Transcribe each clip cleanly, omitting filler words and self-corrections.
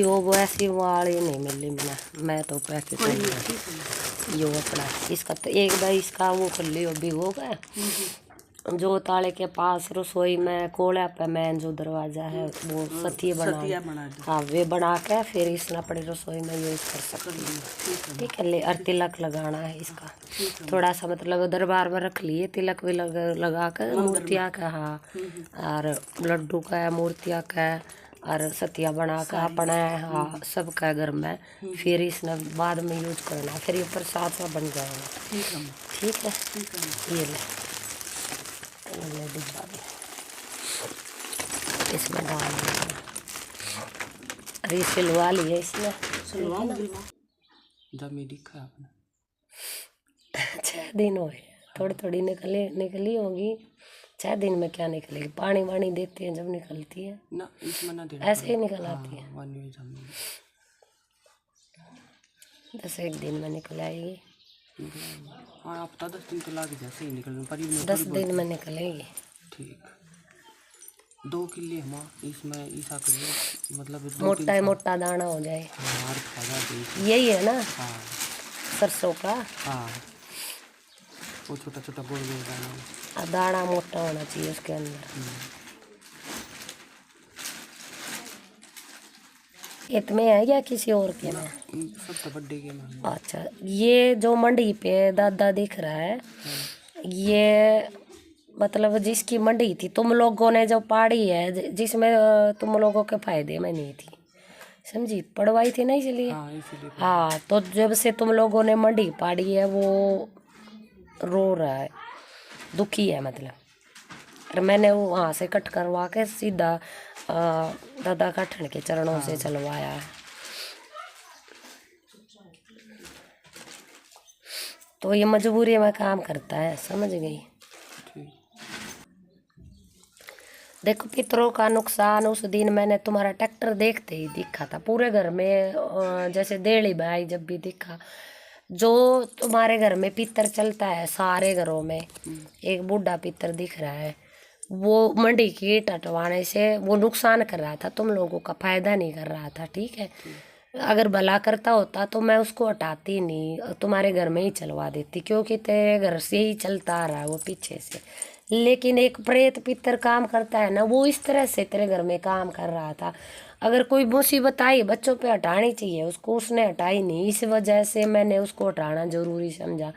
वो ऐसी वाली नहीं मिली मैं तो पैकेट यो अपना इसका तो एक बार इसका वो कर लियो भिगो गया जो ताले के पास रसोई में कोड़ा पे मैन जो दरवाजा है वो सतिया बना हाँ वे बना के फिर इसना पड़े रसोई में यूज कर सकते हैं। ठीक है ले और तिलक लगाना है इसका थोड़ा सा मतलब दरबार में रख लिए तिलक भी लगा कर मूर्तियाँ का हाँ और लड्डू का मूर्तियाँ का और सतिया बना कर अपना हाँ सब का घर में फिर इसने बाद में यूज करना फिर ये प्रसाद सा बन जाएगा। ठीक है ये ले डिब्बा भी इसमें डाल देना अरे सिलवा लिए इसने जब मैं दिखा आपने 6 दिन हुए थोड़ी थोड़ी निकली होगी 6 दिन में क्या निकलेगी पानी वानी देते हैं जब निकलती है ना इसमें ना देना ऐसे ही निकल आती है 10-1 दिन में निकल आएगी। हाँ हफ्ता 10 दिन तो लग जैसे ही निकलने पर 10 दिन में निकलेगी। ठीक 2 किले हम इसमें ईसा करिए मतलब मोटा दाना हो जाए यही है ना हाँ सरसों का हाँ वो छोटा छोटा गोल गोल दाना दाना मोटा होना चाहिए उसके अंदर। इतने है या किसी और के में सब तो बड्डे के में। अच्छा ये जो मंडी पे दादा दिख रहा है ये मतलब जिसकी मंडी थी तुम लोगों ने जो पाड़ी है जिसमें तुम लोगों के फायदे में नहीं थी समझी पड़वाई थी ना इसलिए हाँ तो जब से तुम लोगों ने मंडी पाड़ी है वो रो रहा है दुखी है मतलब और मैंने वो वहाँ से कट करवा के सीधा दादा का ठंड के चरणों से चलवाया है। तो ये मजबूरी में काम करता है समझ गई। देखो पितरों का नुकसान उस दिन मैंने तुम्हारा ट्रैक्टर देखते ही दिखा था पूरे घर में जैसे देली भाई जब भी दिखा जो तुम्हारे घर में पितर चलता है सारे घरों में एक बूढ़ा पितर दिख रहा है वो मंडी की टटवाने से वो नुकसान कर रहा था तुम लोगों का फायदा नहीं कर रहा था। ठीक है अगर भला करता होता तो मैं उसको हटाती नहीं तुम्हारे घर में ही चलवा देती क्योंकि तेरे घर से ही चलता आ रहा है वो पीछे से। लेकिन एक प्रेत पितर काम करता है ना वो इस तरह से तेरे घर में काम कर रहा था अगर कोई मुसीबत आई बच्चों पे हटानी चाहिए उसको उसने हटाई नहीं इस वजह से मैंने उसको हटाना जरूरी समझा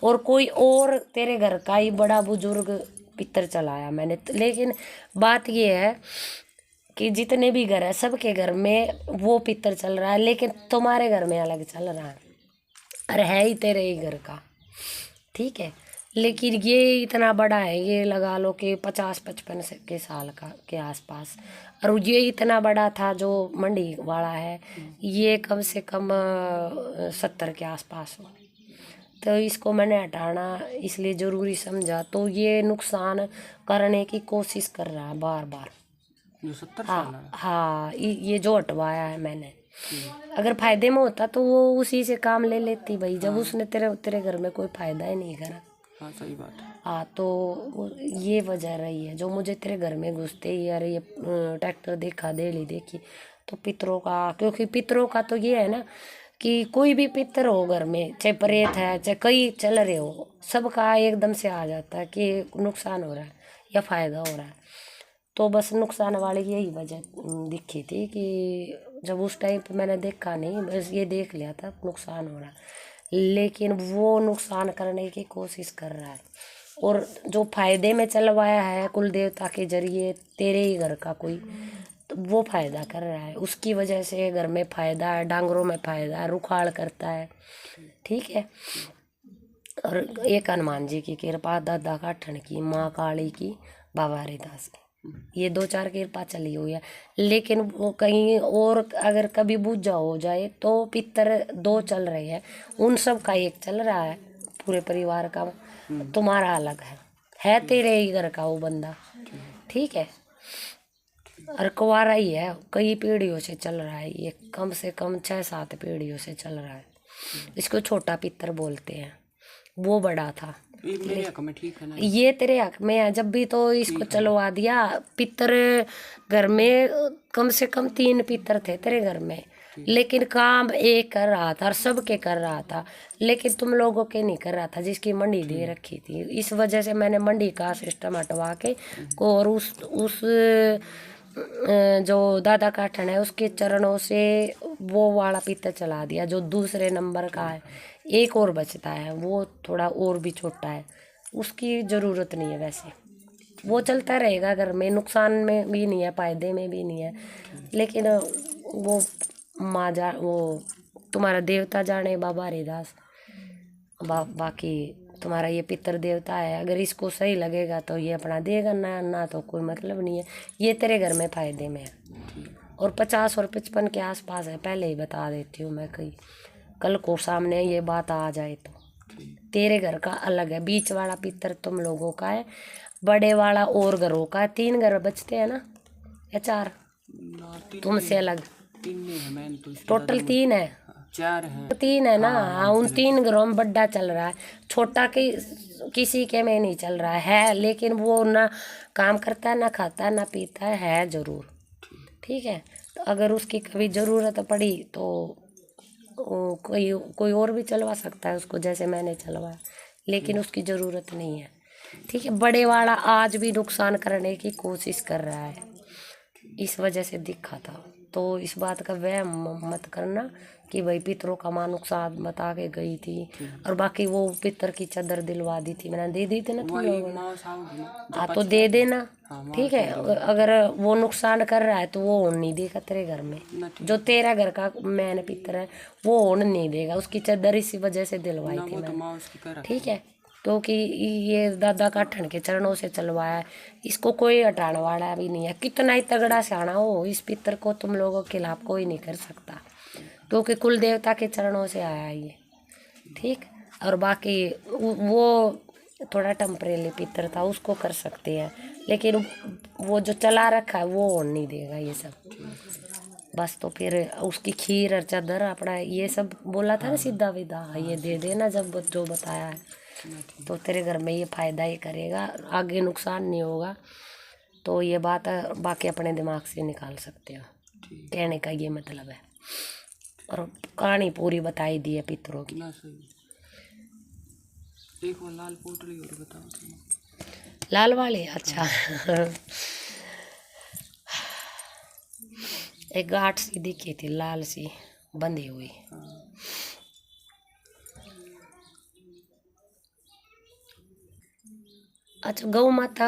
और कोई और तेरे घर का ही बड़ा बुजुर्ग पितर चलाया मैंने। लेकिन बात ये है कि जितने भी घर है सबके घर में वो पितर चल रहा है लेकिन तुम्हारे घर में अलग चल रहा है और है ही तेरे ही घर का। ठीक है लेकिन ये इतना बड़ा है ये लगा लो कि 50-55 के साल का के आसपास और ये इतना बड़ा था जो मंडी वाला है ये कम से कम 70 के आसपास हो तो इसको मैंने हटाना इसलिए ज़रूरी समझा तो ये नुकसान करने की कोशिश कर रहा है बार बार। हाँ ये जो हटवाया है मैंने अगर फायदे में होता तो वो उसी से काम ले लेती भाई जब उसने तेरे घर में कोई फायदा ही नहीं करा। हाँ सही बात है। हाँ तो ये वजह रही है जो मुझे तेरे घर में घुसते ही यार ये ट्रैक्टर देखा देखी तो पितरों का क्योंकि पितरों का तो ये है ना कि कोई भी पितर हो घर में चाहे प्रेत है चाहे कई चल रहे हो सबका एकदम से आ जाता है कि नुकसान हो रहा है या फायदा हो रहा है तो बस नुकसान वाली यही वजह दिखी थी कि जब उस टाइम पे मैंने देखा नहीं बस ये देख लिया था नुकसान हो रहा है लेकिन वो नुकसान करने की कोशिश कर रहा है और जो फायदे में चलवाया है कुल देवता के जरिए तेरे ही घर का कोई तो वो फायदा कर रहा है उसकी वजह से घर में फायदा है डांगरों में फायदा है रुखाड़ करता है। ठीक है और एक हनुमान जी की कृपा दादा का ठन की माँ काली की बाबा हरिदास की ये 2-4 कृपा चली हुई है लेकिन वो कहीं और अगर कभी बूझा हो जाए तो पितर 2 चल रहे हैं उन सब का एक चल रहा है पूरे परिवार का तुम्हारा अलग है तेरे ही घर का वो बंदा। ठीक है और कुंवारा ही है कई पीढ़ियों से चल रहा है ये कम से कम 6-7 पीढ़ियों से चल रहा है इसको छोटा पितर बोलते हैं वो बड़ा था ये मेरे हक में ठीक है ना। ये तेरे हक में है। जब भी तो इसको चलवा दिया। पितर घर में कम से कम 3 पितर थे तेरे घर में, लेकिन काम एक कर रहा था और सबके कर रहा था, लेकिन तुम लोगों के नहीं कर रहा था, जिसकी मंडी दे रखी थी। इस वजह से मैंने मंडी का सिस्टम हटवा के को और उस जो दादा काठन है उसके चरणों से वो वाला पितर चला दिया जो दूसरे नंबर का है। एक और बचता है, वो थोड़ा और भी छोटा है, उसकी ज़रूरत नहीं है। वैसे वो चलता रहेगा घर में, नुकसान में भी नहीं है, फायदे में भी नहीं है, लेकिन वो वो तुम्हारा देवता जाने बाबा हरिदास। बाकी तुम्हारा ये पितर देवता है, अगर इसको सही लगेगा तो ये अपना देगा, ना तो कोई मतलब नहीं है। ये तेरे घर में फायदे में है। और 50 और 55 के आसपास है, पहले ही बता देती हूँ मैं, कहीं कल को सामने ये बात आ जाए तो। तेरे घर का अलग है, बीच वाला पितर तुम लोगों का है, बड़े वाला और घरों का है। 3 घर बचते हैं ना, या 4 तुमसे अलग? 3 नहीं है, मैंने तो टोटल 3 है। 4 है। 3 है ना। हाँ, उन 3 घरों में बड़ा चल रहा है, छोटा किसी के में नहीं चल रहा है। लेकिन वो ना काम करता है, ना खाता है, ना पीता है जरूर। ठीक है, तो अगर उसकी कभी ज़रूरत पड़ी तो कोई और भी चलवा सकता है उसको, जैसे मैंने चलवाया, लेकिन उसकी ज़रूरत नहीं है। ठीक है, बड़े वाला आज भी नुकसान करने की कोशिश कर रहा है, इस वजह से दिखा था। तो इस बात का वहम मत करना कि भाई पितरों का माँ नुकसान बता के गई थी। और बाकी वो पितर की चादर दिलवा दी थी, मैंने दे दी थी ना तुम लोगों ने। हाँ, तो दे देना। ठीक है, अगर वो नुकसान कर रहा है तो वो होने नहीं देगा तेरे घर में। जो तेरा घर का मैन पितर है वो होने नहीं देगा, उसकी चादर इसी वजह से दिलवाई थी मैंने। ठीक है, क्योंकि ये दादा काठन के चरणों से चलवाया है, इसको कोई हटाने वाला भी नहीं है। कितना ही तगड़ा सियाना हो, इस पितर को तुम लोगों के खिलाफ कोई नहीं कर सकता, क्योंकि कुल देवता के चरणों से आया है ये। ठीक, और बाकी वो थोड़ा टेम्परेरी पितर था, उसको कर सकते हैं, लेकिन वो जो चला रखा है वो होने नहीं देगा ये सब। बस तो फिर उसकी खीर और चादर अपना ये सब बोला था ना, सीधा विदा ये दे देना जब जो बताया है, तो तेरे घर में ये फ़ायदा ही करेगा, आगे नुकसान नहीं होगा। तो ये बात बाकी अपने दिमाग से निकाल सकते हो, कहने का ये मतलब है। और कहानी पूरी बताई दी है पितरों की। एक वो लाल पोटली और बताओ। लाल वाले, अच्छा। एक गांठ सी दिखी थी, लाल सी बंधी हुई। अच्छा, गौ माता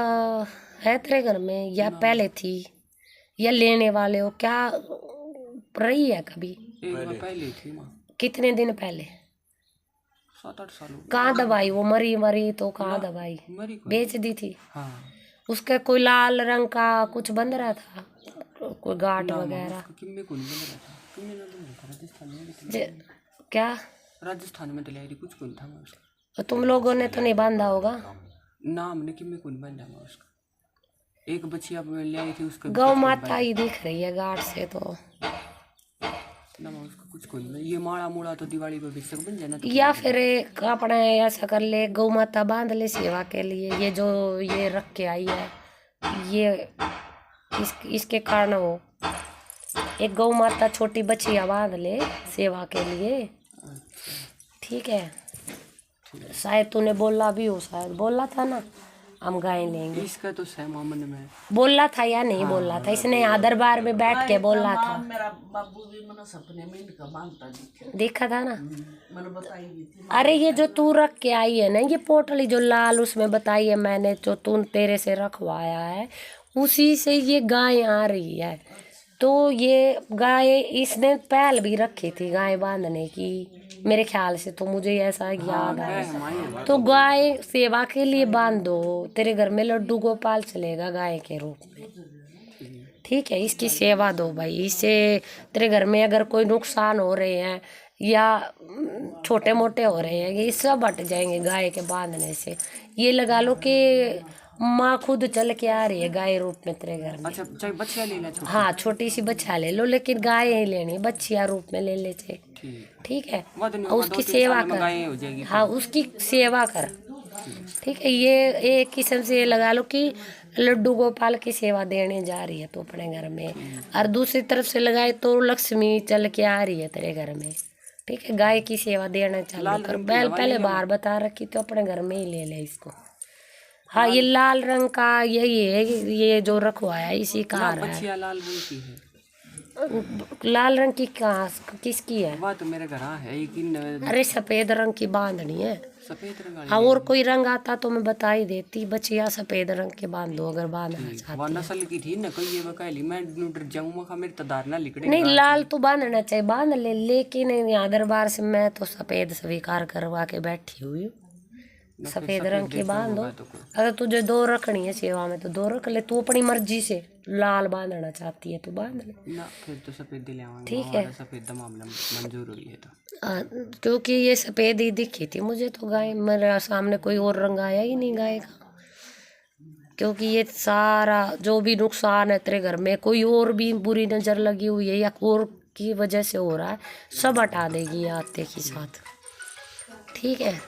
है तेरे घर में या पहले थी, या लेने वाले हो क्या? रही है कभी? एक बार पहले थी माँ। कितने दिन पहले? 7-8 साल। कहाँ दबाई वो? मरी तो कहाँ दबाई? बेच दी थी? हाँ। उसका कोई लाल रंग का कुछ बंध रहा था, कोई गांठ वगैरह? किम्मे को नहीं बंध रहा था, किम्मे ना बंध रहा था, राजस्थान में। क्या राजस्थान में डलाई कुछ को नहीं था मैं उसका। तो तुम लोगों ने तो नहीं बांधा होगा? नाम ने किम्मे को नहीं बांधा मैं उसका। एक बच्चिया में ले आई थी उसका। गौ माता ही दिख रही है गांठ से तो ना मैं उसका कुछ को नहीं। ये माड़ा मुड़ा तो दिवाली पे बेच बन जाना। या फिर एक अपने ऐसा कर ले, गौ माता बांध ले सेवा के लिए। ये जो ये रख के आई है, ये इसके कारण हो, एक गौ माता छोटी बच्चियाँ बांध ले सेवा के लिए। ठीक है, शायद तूने बोला भी हो, शायद बोला था ना हम गाय लेंगे। इसका तो सहमा मन में बोला था या नहीं बोला था? इसने यहाँ दरबार में बैठ के बोला था। मेरा बाबू भी मैंने सपने में इनका मांगता देखा था ना, मैंने बताई भी थी। अरे ये जो तू रख के आई है ना, ये पोटली जो लाल उसमें बताई है मैंने, जो तू तेरे से रखवाया है, उसी से ये गाय आ रही है। तो ये गाय इसने पहल भी रखी थी गाय बांधने की, मेरे ख्याल से, तो मुझे ऐसा याद आया। तो गाय सेवा के लिए बांध दो, तेरे घर में लड्डू गोपाल चलेगा गाय के रूप में। ठीक है, इसकी सेवा दो भाई, इससे तेरे घर में अगर कोई नुकसान हो रहे हैं या छोटे मोटे हो रहे हैं, ये सब हट जाएंगे गाय के बांधने से। ये लगा लो कि माँ खुद चल के आ रही है गाय रूप में तेरे घर में। अच्छा, चाहे बच्चिया ले ले। हाँ, छोटी सी बच्चा ले लो, लेकिन गाय ही लेनी, बच्चिया रूप में ले लेते। ठीक है, और उसकी सेवा कर। हाँ, उसकी सेवा कर, ठीक है, ये एक किस्म से ये लगा लो कि लड्डू गोपाल की सेवा देने जा रही है तो अपने घर में, और दूसरी तरफ से लगाए तो लक्ष्मी चल के आ रही है तेरे घर में। ठीक है, गाय की सेवा देना चालू कर। पहले बार बता रखी तो अपने घर में ही ले ले इसको। हाँ, ये लाल रंग का यही है, ये जो रखवाया इसी का आ रहा है। बच्चियाँ लाल रंग की है। लाल रंग की कहाँ, किसकी है? वह तो मेरे घर है एक ही अरे सफेद रंग की बांधनी है। सफेद रंग हाँ, और कोई रंग आता तो मैं बता ही देती, बचिया सफेद रंग के बांध दो अगर बांधना चाहती। वह नस्ल की थी ना, कोई ये बकायली मैं डर जाऊँ मखा मेरे तदार ना लिकड़े। नहीं, लाल तो बांधना चाहिए, बांध ले, लेकिन यहाँ दरबार से मैं तो सफेद स्वीकार करवा के बैठी हुई हूँ। सफेद रंग की बांधो। अगर तुझे दो रखनी है सेवा में तो दो रख ले, तू अपनी मर्जी से लाल बांधना चाहती है तो बांध ले ना, फिर तो सफेद ले आवांगे। ठीक है, सफेद मामला मंजूर हुई है तो। क्योंकि ये सफेद ही दिखी थी मुझे तो गाय, मेरे सामने कोई और रंग आया ही नहीं गाय का। क्योंकि ये सारा जो भी नुकसान है तेरे घर में, कोई और भी बुरी नजर लगी हुई है या और की वजह से हो रहा है, सब हटा देगी ये आते के साथ। ठीक है,